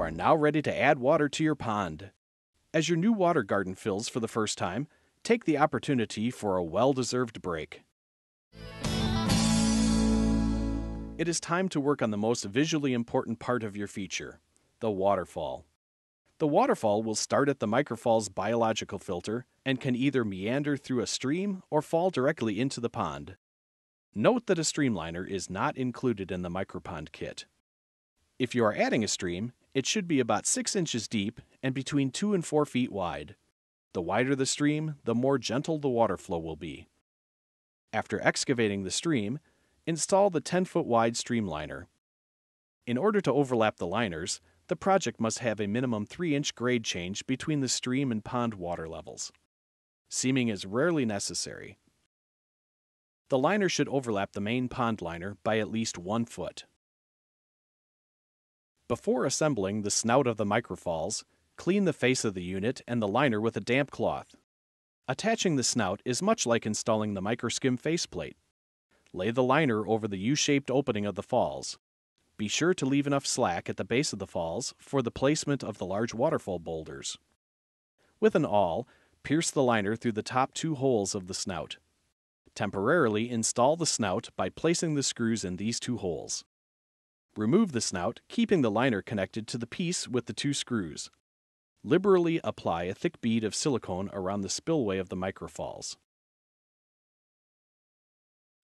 are now ready to add water to your pond. As your new water garden fills for the first time, take the opportunity for a well-deserved break. It is time to work on the most visually important part of your feature, the waterfall. The waterfall will start at the microfall's biological filter and can either meander through a stream or fall directly into the pond. Note that a streamliner is not included in the MicroPond kit. If you are adding a stream, it should be about 6 inches deep and between 2 and 4 feet wide. The wider the stream, the more gentle the water flow will be. After excavating the stream, install the 10-foot wide streamliner. In order to overlap the liners, the project must have a minimum 3-inch grade change between the stream and pond water levels. Seaming is rarely necessary. The liner should overlap the main pond liner by at least 1 foot. Before assembling the snout of the microfalls, clean the face of the unit and the liner with a damp cloth. Attaching the snout is much like installing the microskim faceplate. Lay the liner over the U-shaped opening of the falls. Be sure to leave enough slack at the base of the falls for the placement of the large waterfall boulders. With an awl, pierce the liner through the top 2 holes of the snout. Temporarily install the snout by placing the screws in these 2 holes. Remove the snout, keeping the liner connected to the piece with the 2 screws. Liberally apply a thick bead of silicone around the spillway of the microfalls.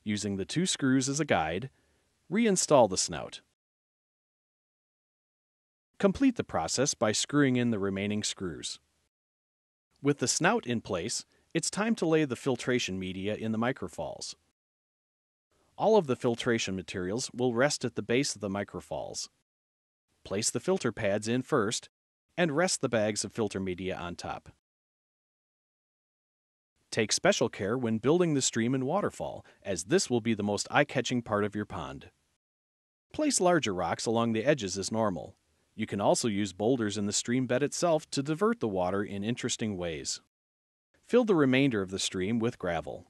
Using the 2 screws as a guide, reinstall the snout. Complete the process by screwing in the remaining screws. With the snout in place, it's time to lay the filtration media in the microfalls. All of the filtration materials will rest at the base of the microfalls. Place the filter pads in first, and rest the bags of filter media on top. Take special care when building the stream and waterfall, as this will be the most eye-catching part of your pond. Place larger rocks along the edges as normal. You can also use boulders in the stream bed itself to divert the water in interesting ways. Fill the remainder of the stream with gravel.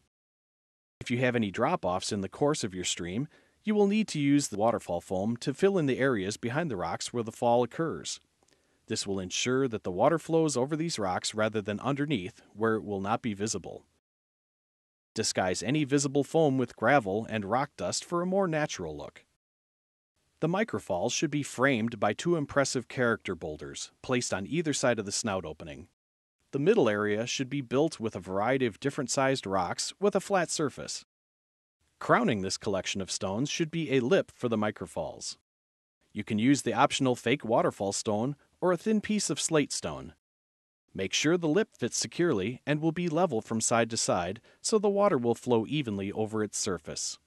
If you have any drop-offs in the course of your stream, you will need to use the waterfall foam to fill in the areas behind the rocks where the fall occurs. This will ensure that the water flows over these rocks rather than underneath, where it will not be visible. Disguise any visible foam with gravel and rock dust for a more natural look. The microfalls should be framed by 2 impressive character boulders, placed on either side of the snout opening. The middle area should be built with a variety of different sized rocks with a flat surface. Crowning this collection of stones should be a lip for the microfalls. You can use the optional fake waterfall stone or a thin piece of slate stone. Make sure the lip fits securely and will be level from side to side so the water will flow evenly over its surface.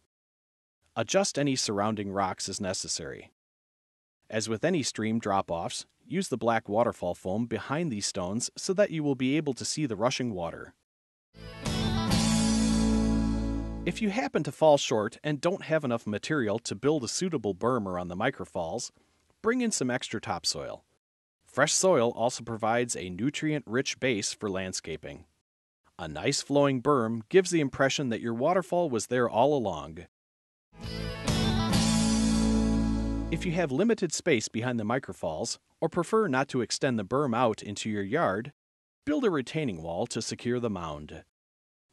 Adjust any surrounding rocks as necessary. As with any stream drop-offs, use the black waterfall foam behind these stones so that you will be able to see the rushing water. If you happen to fall short and don't have enough material to build a suitable berm around the microfalls, bring in some extra topsoil. Fresh soil also provides a nutrient-rich base for landscaping. A nice flowing berm gives the impression that your waterfall was there all along. If you have limited space behind the microfalls, or prefer not to extend the berm out into your yard, build a retaining wall to secure the mound.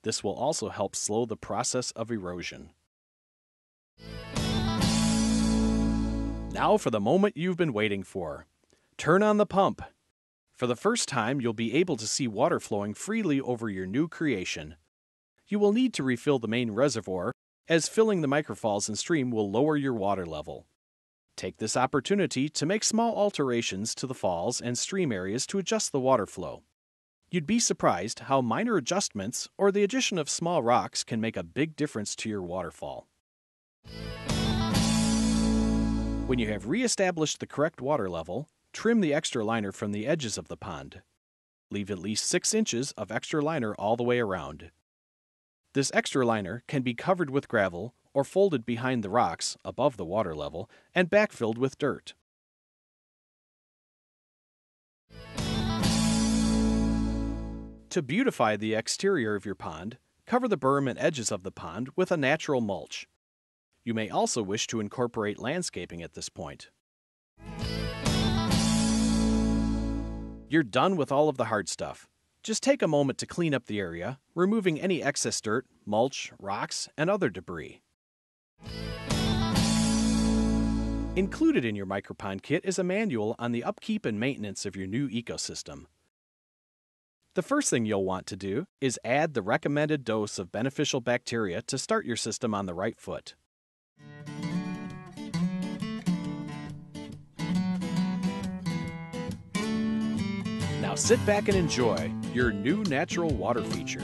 This will also help slow the process of erosion. Now for the moment you've been waiting for. Turn on the pump. For the first time, you'll be able to see water flowing freely over your new creation. You will need to refill the main reservoir, as filling the microfalls and stream will lower your water level. Take this opportunity to make small alterations to the falls and stream areas to adjust the water flow. You'd be surprised how minor adjustments or the addition of small rocks can make a big difference to your waterfall. When you have re-established the correct water level, trim the extra liner from the edges of the pond. Leave at least 6 inches of extra liner all the way around. This extra liner can be covered with gravel or folded behind the rocks above the water level and backfilled with dirt. To beautify the exterior of your pond, cover the berm and edges of the pond with a natural mulch. You may also wish to incorporate landscaping at this point. You're done with all of the hard stuff. Just take a moment to clean up the area, removing any excess dirt, mulch, rocks, and other debris. Included in your MicroPond kit is a manual on the upkeep and maintenance of your new ecosystem. The first thing you'll want to do is add the recommended dose of beneficial bacteria to start your system on the right foot. Now sit back and enjoy your new natural water feature.